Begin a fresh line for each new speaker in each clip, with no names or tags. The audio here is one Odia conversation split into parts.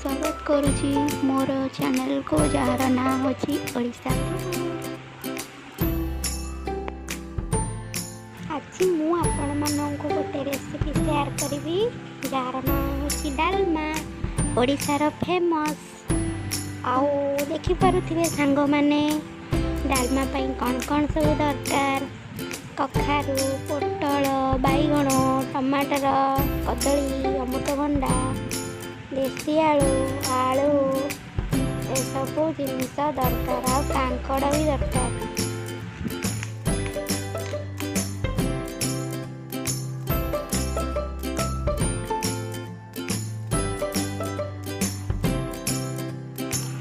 स्वागत करुची मोर चैनल को जार ना होची ओडिशा। आज मु आपण मानक गोटे रेसिपी शेयर करी जार ना होची डालमा ओडिशार फेमस। आउ देखि पारुथिबे सांग माने डालमा पई कौन कौन सब दरकार कखारू पोटल बैगण टमाटर कदली अमृतभंडा देसी आलू आलू ए सब जिनस दरकार आ कांकड़ भी दरकार।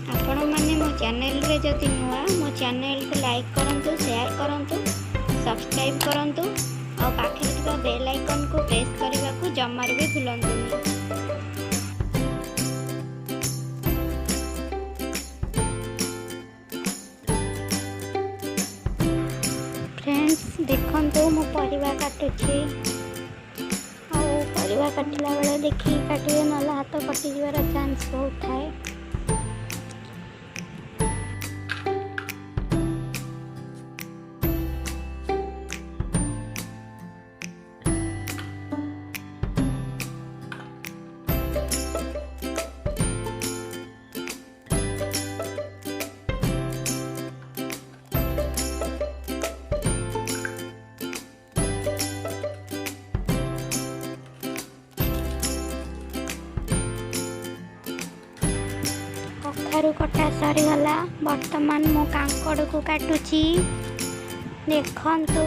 आपण माने मो चैनल रे जदि नुआ मो चैनल को लाइक करंतु शेयर करंतु सब्सक्राइब करंतु और पाखे ଥିବା बेल आइकन को प्रेस करने को जमार भी भूलंतुनी। फ्रेंड्स देखंतु मो परिवा काटुची आ परिवा काटिला बेले देखि काटिबे नला हाथ कटि जिवार चांस बहुत थाए। कखारू कटा सरीगला बर्तमान मो कांकड़ को काटुची देखंतु।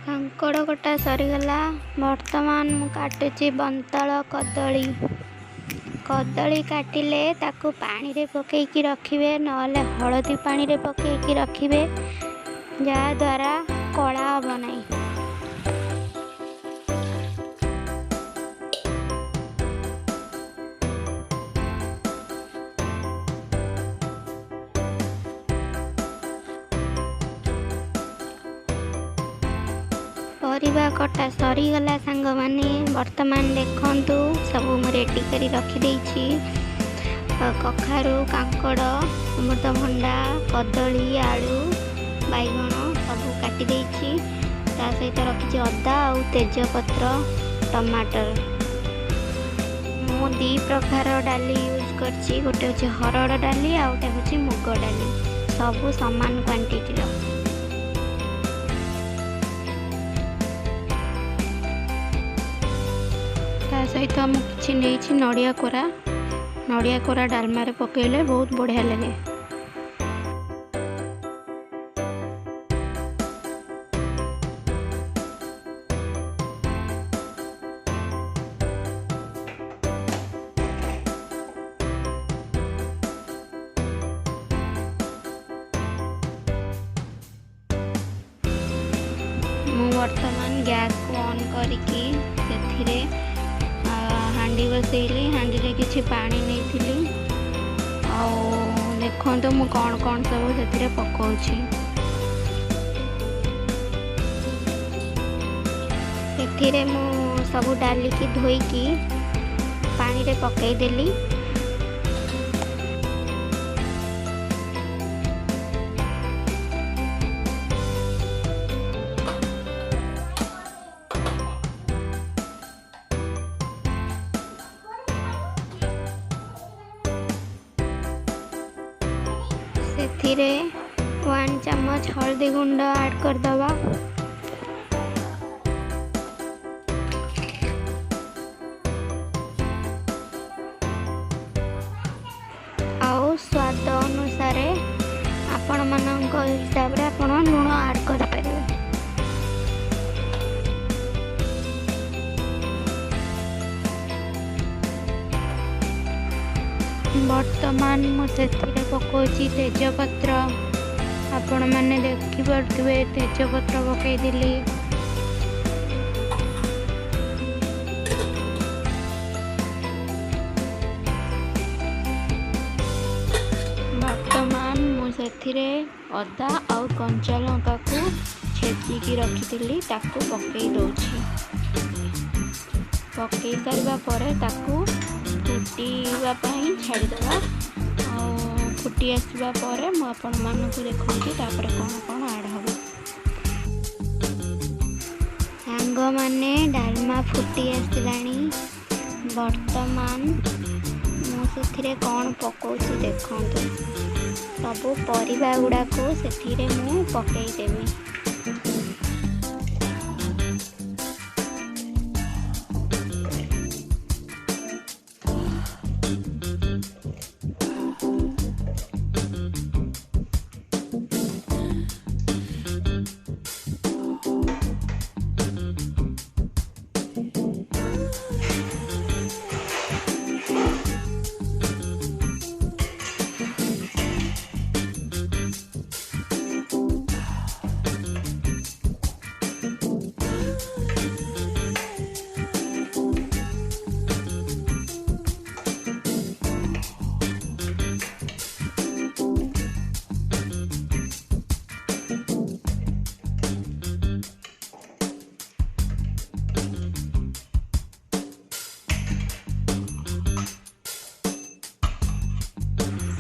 कांकड़ कटा सरीगला बर्तमान मु काटुची बंतल कदली। कदली काटिले ताकू पानी रे पकेइकी रखिबे नले हळदी पानी रे पकेइकी रखिबे जा द्वारा कला हम नहीं। परिवा कटा सरीगला सांग माने वर्तमान देखंतु सब मु रेडी करी रखी देछि। कखारू कांकड़ अमृतभंडा कदली आलू बैगण सब काटी देछि। ता सहित रखी अदा और तेजपत्र टमाटर। मु दी प्रकार डाली यूज करछि गोटे होछि हरड़ डाली आ गोटे होछि मुग डाली सब समान क्वांटिटी रो। ता सहित मु किछि नेछि नडिया कोरा डालमा रे पकेइले बहुत बढ़िया लगे। वर्तमान गैस को ऑन करिकी से हांडी बसैली हांडी रे किछि पानी नहीं देखो तो मु कौन कौन सब से पकाउछि। से मु सब डाली की धोईकी पानी रे पकई देली। से 1 चम्मच हल्दी गुंड ऐड कर दवा। आउ स्वाद अनुसार आपण मानक हिसाब रे आपण लूण ऐड कर परिबे। वर्तमान मु सेथिरे पकोची तेजपत्र आपण माने देखि परथुवे तेजपत्र पकई दिली। वर्तमान मु ସେଥିରେ ଅଦା ଆଉ କଞ୍ଚା ଲଙ୍କାକୁ ଛେଚିକି ରଖିଥିଲି ତାକୁ ପକେଇ ଦେଉଛି। ପକେଇ ସାରିବା ପରେ ତାକୁ ଫୁଟିବା ପାଇଁ ଛାଡ଼ିଦେବା। ଆଉ ଫୁଟି ଆସିବା ପରେ ମୁଁ ଆପଣମାନଙ୍କୁ ଦେଖାଉଛି ତାପରେ କ'ଣ କ'ଣ ଆଡ଼୍ ହେବ। ସାଙ୍ଗମାନେ ଡାଲମା ଫୁଟି ଆସିଲାଣି। ବର୍ତ୍ତମାନ ମୁଁ ସେଥିରେ କ'ଣ ପକାଉଛି ଦେଖନ୍ତୁ। ସବୁ ପରିବା ଗୁଡ଼ାକୁ ସେଥିରେ ମୁଁ ପକାଇଦେବି।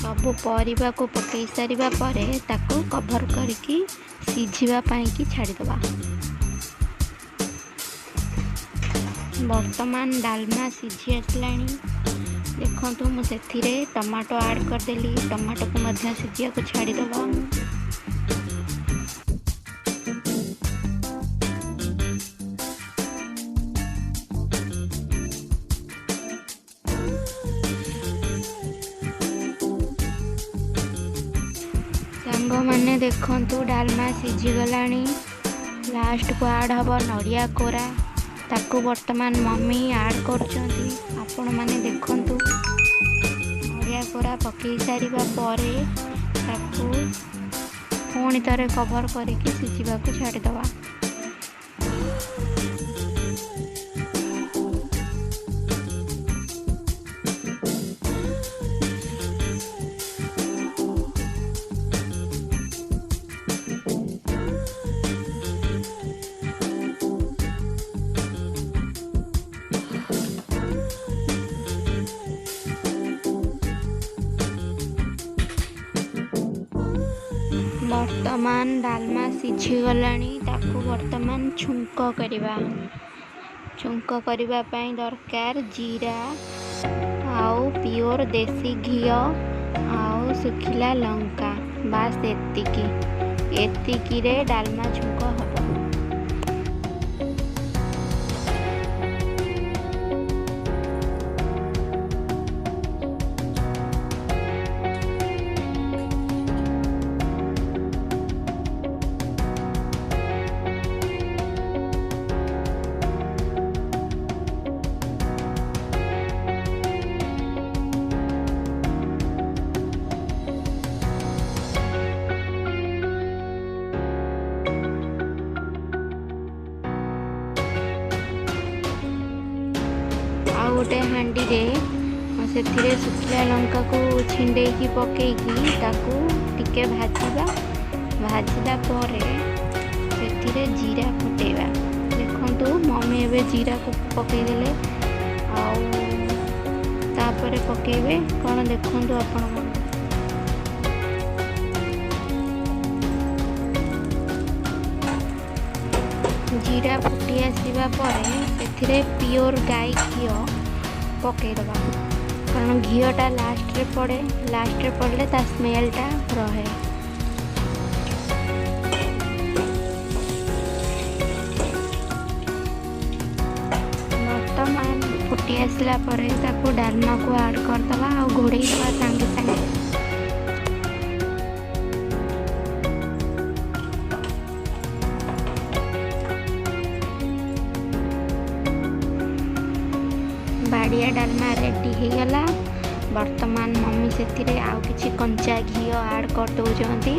ସବୁ ପରିବାକୁ ପକାଇ ସାରିବା ପରେ ତାକୁ କଭର୍ କରିକି ସିଝିବା ପାଇଁକି ଛାଡ଼ିଦେବା। ବର୍ତ୍ତମାନ ଡାଲମା ସିଝି ଆସିଲାଣି। ଦେଖନ୍ତୁ ମୁଁ ସେଥିରେ ଟମାଟୋ ଆଡ଼୍ କରିଦେଲି। ଟମାଟୋକୁ ମଧ୍ୟ ସିଝିବାକୁ ଛାଡ଼ିଦେବା। ସାଙ୍ଗମାନେ ଦେଖନ୍ତୁ ଡାଲମା ସିଝିଗଲାଣି। ଲାଷ୍ଟକୁ ଆଡ଼୍ ହେବ ନଡ଼ିଆ କୋରା। ତାକୁ ବର୍ତ୍ତମାନ ମମି ଆଡ଼୍ କରୁଛନ୍ତି। ଆପଣମାନେ ଦେଖନ୍ତୁ ନଡ଼ିଆ କୋରା ପକାଇ ସାରିବା ପରେ ତାକୁ ପୁଣି ଥରେ କଭର୍ କରିକି ସିଝିବାକୁ ଛାଡ଼ିଦେବା। ବର୍ତ୍ତମାନ ଡାଲମା ସିଝିଗଲାଣି। ତାକୁ ବର୍ତ୍ତମାନ ଛୁଙ୍କ କରିବା। ଛୁଙ୍କ କରିବା ପାଇଁ ଦରକାର ଜିରା ଆଉ ପିଓର ଦେଶୀ ଘିଅ ଆଉ ଶୁଖିଲା ଲଙ୍କା। ବାସ୍ ଏତିକିରେ ଡାଲମା ଛୁଙ୍କ ହେବ। ଆଉ ଗୋଟେ ହାଣ୍ଡିରେ ସେଥିରେ ଶୁଖିଲା ଲଙ୍କାକୁ ଛିଣ୍ଡେଇକି ପକେଇକି ତାକୁ ଟିକେ ଭାଜିଲା ପରେ ସେଥିରେ ଜିରା ଫୁଟେଇବା। ଦେଖନ୍ତୁ ମମି ଏବେ ଜିରାକୁ ପକେଇଦେଲେ। ଆଉ ତାପରେ ପକେଇବେ କ'ଣ ଦେଖନ୍ତୁ ଆପଣମାନେ। ଜିରା ଫୁଟି ଆସିବା ପରେ ସେଥିରେ ପିଓର ଗାଈ ଘିଅ ପକାଇଦେବା। କାରଣ ଘିଅଟା ଲାଷ୍ଟରେ ପଡ଼ିଲେ ତା ସ୍ମେଲ୍ଟା ରହେ। ବର୍ତ୍ତମାନ ଫୁଟି ଆସିଲା ପରେ ତାକୁ ଡାଲମାକୁ ଆଡ଼୍ କରିଦେବା ଆଉ ଘୋଡ଼େଇ ଦେବା ସାଙ୍ଗେ ସାଙ୍ଗେ। ବାଡ଼ିଆ ଡାଲମା ରେଡ଼ି ହେଇଗଲା। ବର୍ତ୍ତମାନ ମମି ସେଥିରେ ଆଉ କିଛି କଞ୍ଚା ଘିଅ ଆଡ଼୍ କରିଦେଉଛନ୍ତି।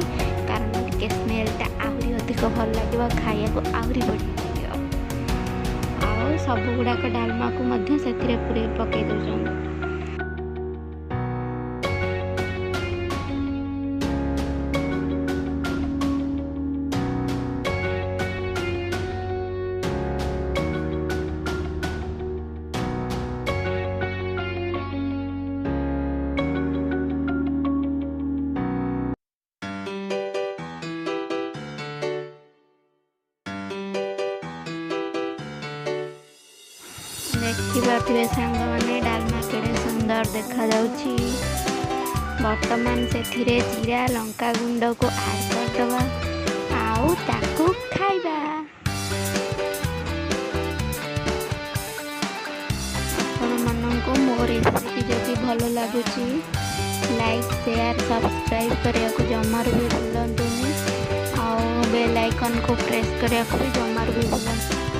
କାରଣ ଟିକେ ସ୍ମେଲ୍ଟା ଆହୁରି ଅଧିକ ଭଲ ଲାଗିବ, ଖାଇବାକୁ ଆହୁରି ବଢ଼ିଆ ଲାଗିବ। ଆଉ ସବୁଗୁଡ଼ାକ ଡାଲମାକୁ ମଧ୍ୟ ସେଥିରେ ପକାଇ ଦେଉଛନ୍ତି। ଦେଖିପାରୁଥିବେ ସାଙ୍ଗମାନେ ଡାଲମା କେଡ଼େ ସୁନ୍ଦର ଦେଖାଯାଉଛି। ବର୍ତ୍ତମାନ ସେଥିରେ ଜିରା ଲଙ୍କା ଗୁଣ୍ଡକୁ ଆଡ଼୍ କରିଦେବା ଆଉ ତାକୁ ଖାଇବା। ଆପଣମାନଙ୍କୁ ମୋ ରେସିପି ଯଦି ଭଲ ଲାଗୁଛି ଲାଇକ୍ ସେୟାର ସବସ୍କ୍ରାଇବ୍ କରିବାକୁ ଜମାରୁ ବି ଭୁଲନ୍ତୁନି ଆଉ ବେଲ୍ ଆଇକନ୍କୁ ପ୍ରେସ୍ କରିବାକୁ ବି ଜମାରୁ ବି ଭୁଲନ୍ତୁନି।